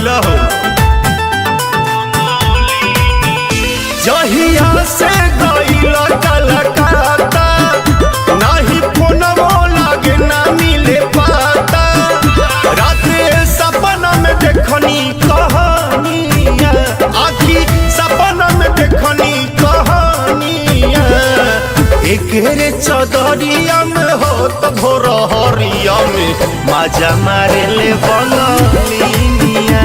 गइला हो। जहिया से गइला कलकत्ता नाही फोनवो लागे ना मिले पाता। रात सपना में देखनी कहानियां, आखी सपना में देखनी कहानियां। एकरे चदरिया में हो तो भोर हरिया में मजा मारे ले बंगालिनिया।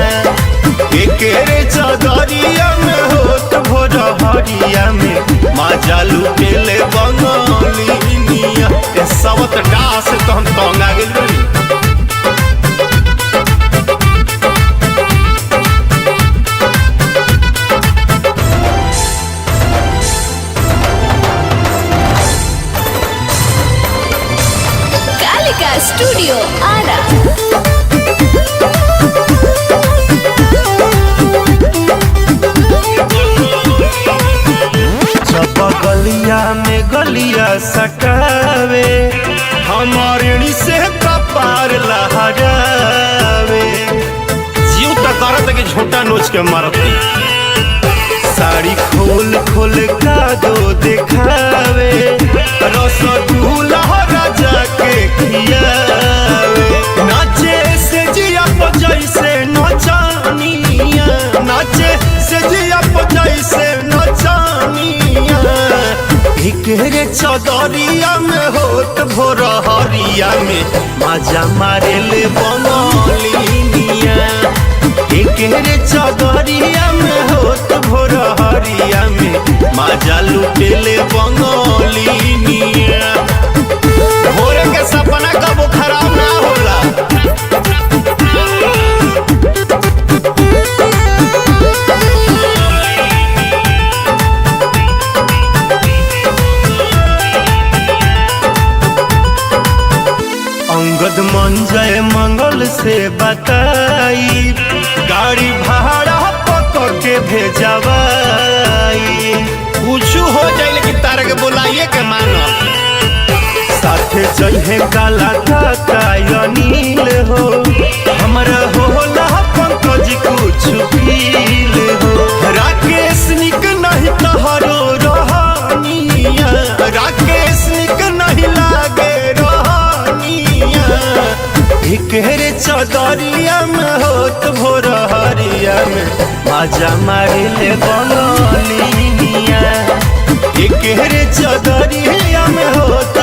एकरे चदरिया में हो तो भोर हरिया में मजा लुटे ले बंगालिनिया। ए सबत डास तो हम तंगा गेल बानी। स्टूडियो आरा सब गलिया में गलिया सटावे, हमारे से कपार लहरावे। जीव तक करत के झोटा नोच के मारती। साड़ी खोल खोल का दो दिखावे, रसगुल्ला राजा के खियावे। नाचे से जिया जैसे नचानिया, नाचे से जिया जैसे नचानिया। एकरे चदरिया में होत भोर हरिया में मजा मारे ले बंगालिनिया। एकरे चदरिया में होत भोर हरिया में मजा लुटे ले बंगालिनिया। भोरे के सपना कबो खराब ना होला। अंगद मंजय मंगल से बताई, गाड़ी भाड़ा पकड़ के भेजवाई। कुछ हो जाए लेकिन तारा के बुलाइए के मानो। साथे जइहे काला काका अनिल हो, हमरा होला पंकज कुछ फील हो। राकेश निक नहीं तहरो रहनिया, राकेश निक नहीं लागे रहनिया। एकरे चदरिया में होत भोर हरिया में मजा मारे ले बंगालिनिया। एकरे चदरिया में होत